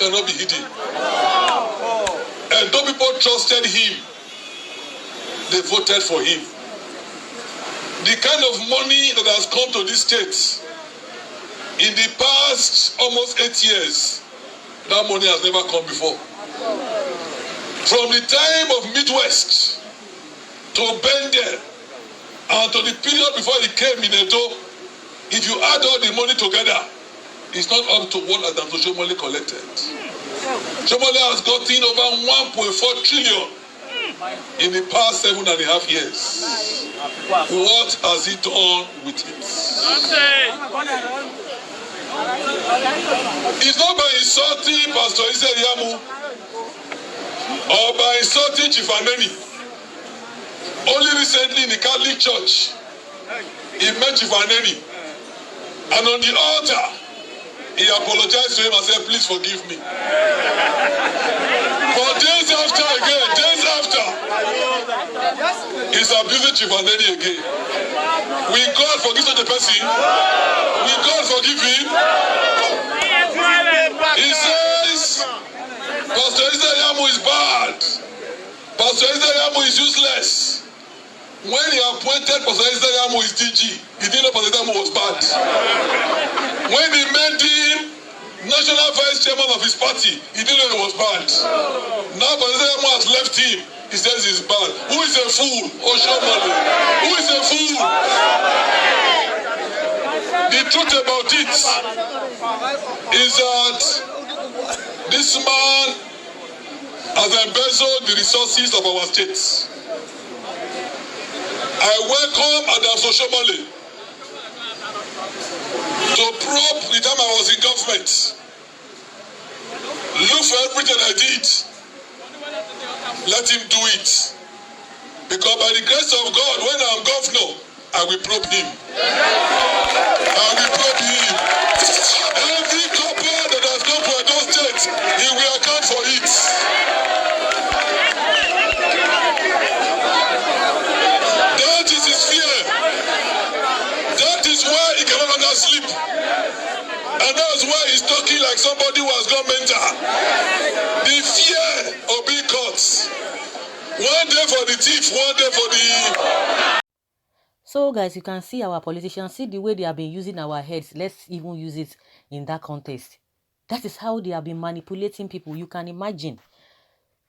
cannot be hidden. And though people trusted him, they voted for him. The kind of money that has come to this state in the past almost 8 years, that money has never come before. From the time of Midwest to Bende and to the period before he came in Edo, if you add all the money together, it's not up to what Adam Oshiomole collected. Oshiomole has gotten over 1.4 trillion in the past 7.5 years. What has he done with it? It's not by insulting Pastor IYAMU or by insulting Chief Aneni. Only recently in the Catholic Church, he met Chief Aneni, and on the altar, he apologized to him and said, "Please forgive me." For days after, he's abusing Chief Aneni again. Will God forgive such a person? Will God forgive him? He says, Pastor IYAMU is bad. Pastor IYAMU is useless. When he appointed Pastor IYAMU as DG, he didn't know Pastor IYAMU was bad. When he made him national vice chairman of his party, he didn't know he was bad. Now Pastor IYAMU has left him. He says he's bad. Who is a fool? Oshiomole. Who is a fool? The truth about it is that this man has embezzled the resources of our states. I welcome Adam Oshiomole to prop the time I was in government. Look for everything I did. Let him do it. Because by the grace of God, when I'm governor, I will probe him. I will probe him. Every couple that has gone to Edo State, he will account for it. That is his fear. That is why he can no longer sleep. And that's why he's talking like somebody who has gone mental. The fear of being caught. One day for the thief, one day for the... So guys, you can see our politicians, see the way they have been using our heads. Let's even use it in that context. That is how they have been manipulating people. You can imagine.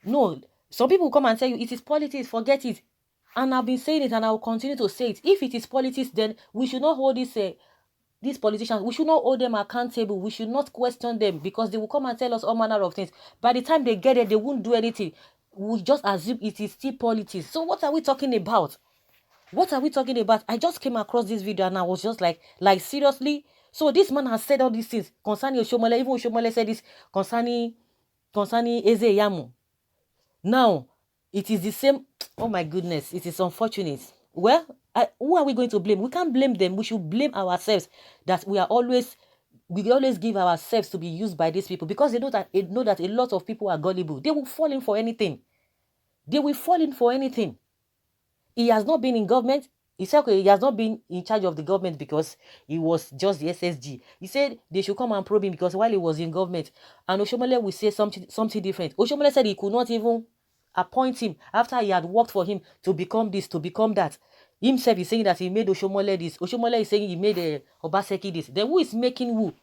No, some people come and tell you, it is politics, forget it. And I've been saying it and I will continue to say it. If it is politics, then we should not hold these politicians, we should not hold them accountable. We should not question them because they will come and tell us all manner of things. By the time they get it, they won't do anything. We just assume it is still politics. So what are we talking about? What are we talking about? I just came across this video and I was just like seriously? So this man has said all these things concerning Oshiomole. Even Oshiomole said this concerning IZE. Now, it is the same. Oh my goodness, it is unfortunate. Well, who are we going to blame? We can't blame them. We should blame ourselves that we always give ourselves to be used by these people because they know that a lot of people are gullible. They will fall in for anything. They will fall in for anything. He has not been in government. He said he has not been in charge of the government because he was just the SSG. He said they should come and probe him because while he was in government, and Oshiomole will say something different. Oshiomole said he could not even appoint him after he had worked for him to become this, to become that. Himself is saying that he made Oshiomole this. Oshiomole is saying he made Obaseki this. Then who is making who?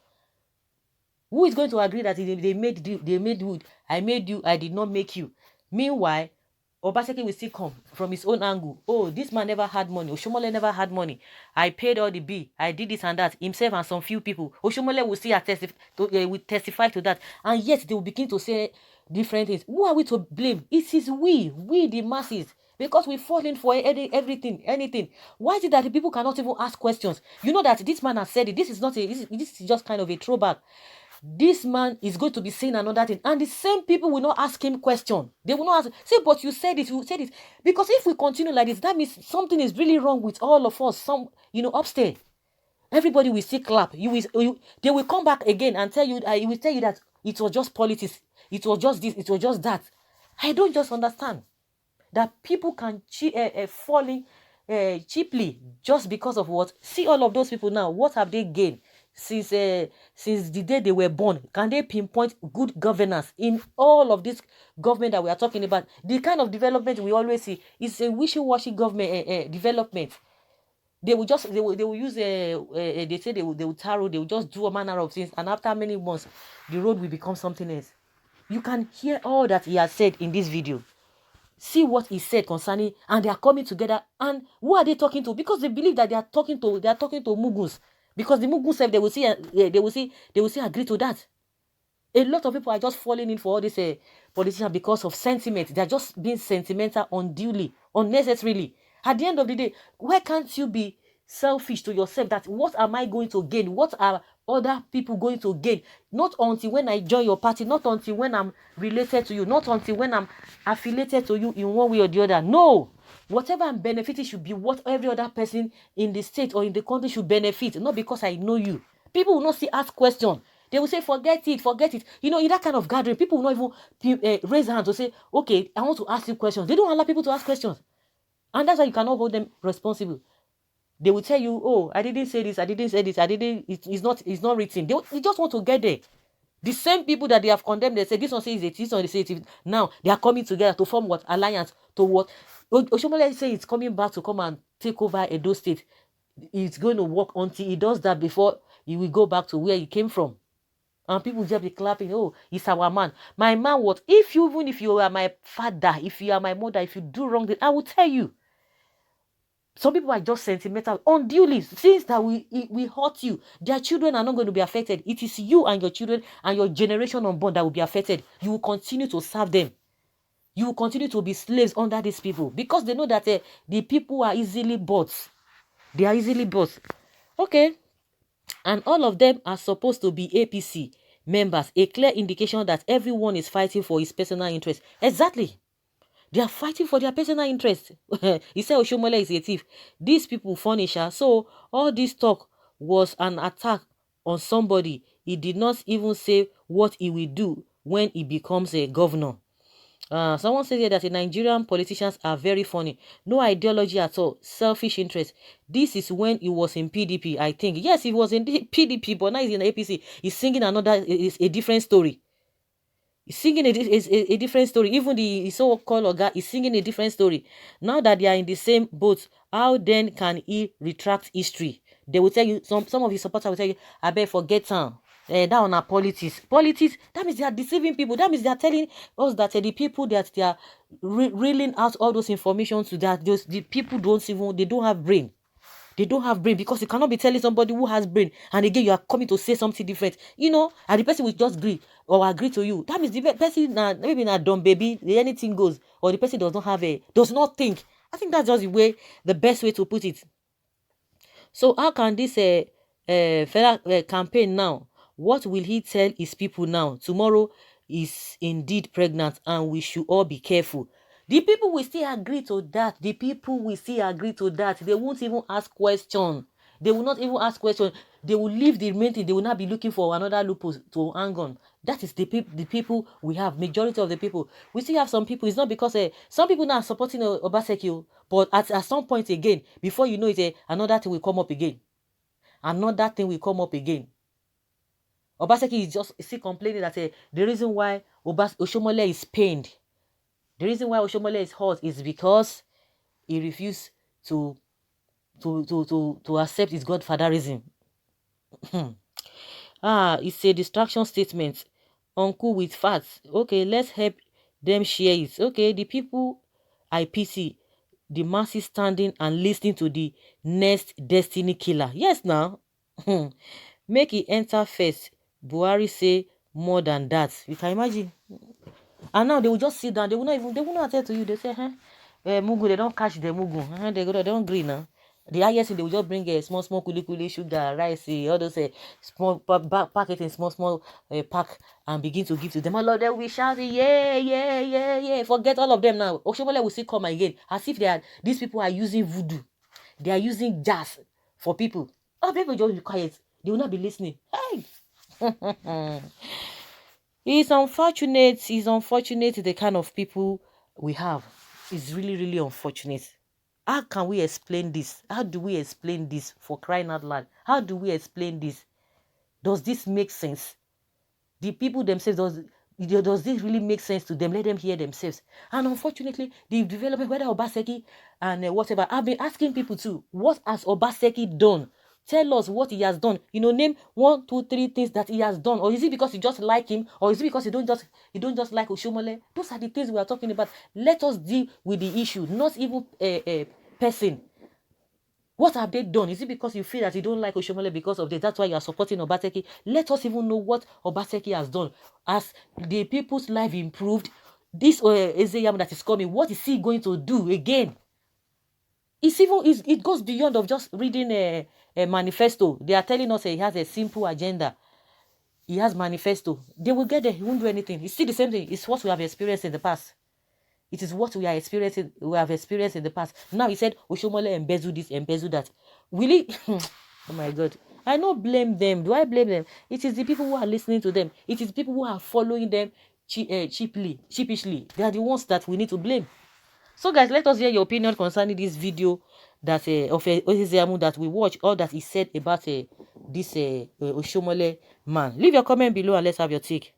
Who is going to agree that they made who? I made you, I did not make you. Meanwhile, Obaseki will still come from his own angle. Oh, this man never had money. Oshiomole never had money. I paid all the bill. I did this and that. Himself and some few people. Oshiomole will still will testify to that. And yet they will begin to say different things. Who are we to blame? It is we the masses. Because we fall in for everything, anything. Why is it that the people cannot even ask questions? You know that this man has said it. This is just kind of a throwback. This man is going to be saying another thing, and the same people will not ask him question. They will not ask, say, but you said it, because if we continue like this, that means something is really wrong with all of us. Upstairs, everybody will still clap. They will come back again and tell you. He will tell you that it was just politics. It was just this. It was just that. I don't just understand that people can fall in cheaply just because of what. See all of those people now. What have they gained? since the day they were born? Can they pinpoint good governance in all of this government that we are talking about? The kind of development we always see is a wishy-washy government development. They will use they say they will tarot, they will just do a manner of things, and after many months the road will become something else. You can hear all that he has said in this video. See what he said concerning, and they are coming together. And who are they talking to? Because they believe that they are talking to Mughals. Because the Mughals self, they will see agree to that. A lot of people are just falling in for all these politicians because of sentiment. They are just being sentimental unduly, unnecessarily. At the end of the day, why can't you be selfish to yourself that what am I going to gain? What are other people going to gain? Not until when I join your party, not until when I'm related to you, not until when I'm affiliated to you in one way or the other. No. Whatever I'm benefiting should be what every other person in the state or in the country should benefit, not because I know you. People will not still ask questions. They will say, forget it, forget it. You know, in that kind of gathering, people will not even raise hands to say, okay, I want to ask you questions. They don't allow people to ask questions. And that's why you cannot hold them responsible. They will tell you, oh, I didn't say this, I didn't say this, it's not written. They just want to get there. The same people that they have condemned, they say, this one says it, this one says it. Now, they are coming together to form what? Alliance to what? Oshiomole say it's coming back to come and take over Edo State. It's going to work until he does that before he will go back to where he came from. And people just be clapping, oh, he's our man. My man, what? Even if you are my father, if you are my mother, if you do wrong, then I will tell you. Some people are just sentimental unduly. Since that we hurt you, their children are not going to be affected. It is you and your children and your generation unborn that will be affected. You will continue to serve them. You will continue to be slaves under these people because they know that the people are easily bought. They are easily bought. Okay. And all of them are supposed to be APC members. A clear indication that everyone is fighting for his personal interest. Exactly. They are fighting for their personal interest. He said Oshiomole is a thief. These people furnisher. So all this talk was an attack on somebody. He did not even say what he will do when he becomes a governor. Someone said here that the Nigerian politicians are very funny. No ideology at all. Selfish interest. This is when he was in PDP, I think. Yes, he was in PDP, but now he's in APC. He's singing a different story. He's singing a different story. Even the so-called Oga is singing a different story. Now that they are in the same boat, how then can he retract history? They will tell you, some of his supporters will tell you, I bet forget that on our politics. Politics, that means they are deceiving people. That means they are telling us that the people that they are reeling out all those information to, that the people they don't have brain. They don't have brain, because you cannot be telling somebody who has brain and again you are coming to say something different, you know, and the person will just agree to you. That means the person maybe not dumb baby, anything goes, or the person does not think. I think that's just the best way to put it. So how can this federal campaign now? What will he tell his people now? Tomorrow is indeed pregnant and we should all be careful. The people will still agree to that. The people will still agree to that. They won't even ask questions. They will not even ask questions. They will leave the main thing. They will not be looking for another loophole to hang on. That is the people we have. Majority of the people. We still have some people. It's not because some people now are supporting Obaseki, but at some point again, before you know it, another thing will come up again. Another thing will come up again. Obaseki is just still complaining that the reason why Oshiomole is pained, the reason why Oshiomole is hurt is because he refused to accept his godfatherism. It's a distraction statement. Uncle with facts. Okay, let's help them share it. Okay, the people I pity, the masses standing and listening to the next destiny killer. Yes, now. Make it enter first. Buhari say more than that. You can imagine. And now they will just sit down. They will not attend to you. They say, Mugu, they don't catch the Mugu. They don't green now. The highest they will just bring a small kuli sugar, rice, all those small packet in small pack and begin to give to them. All of them will shout, yeah. Forget all of them now. Oshiomole will still come again, as if these people are using voodoo. They are using jazz for people. Oh, people just be quiet. They will not be listening. Hey. It's unfortunate the kind of people we have. It's really, really unfortunate. How can we explain this? How do we explain this, for crying out loud? How do we explain this? Does this make sense? The people themselves, does this really make sense to them? Let them hear themselves. And unfortunately, the development, whether Obaseki and whatever, I've been asking people too, what has Obaseki done? Tell us what he has done. Name 1, 2, 3 things that he has done. Or is it because you just like him? Or is it because you don't just like Oshiomole? Those are the things we are talking about. Let us deal with the issue, not even a person. What have they done? Is it because you feel that you don't like Oshiomole because of this? That's why you are supporting Obaseki. Let us even know what Obaseki has done. As the people's life improved, this IZE that is coming, what is he going to do again? It goes beyond of just reading a manifesto. They are telling us he has a simple agenda. He has manifesto. They will get there. He won't do anything. It's still the same thing. It's what we have experienced in the past. It is what we have experienced in the past. Now he said Oshiomole embezzle this, embezzle that. Will it? Oh my God. I don't blame them. Do I blame them? It is the people who are listening to them. It is people who are following them sheepishly. They are the ones that we need to blame. So guys, let us hear your opinion concerning this video that of IYAMU that we watch, or that he said about this Oshiomole man. Leave your comment below and let's have your take.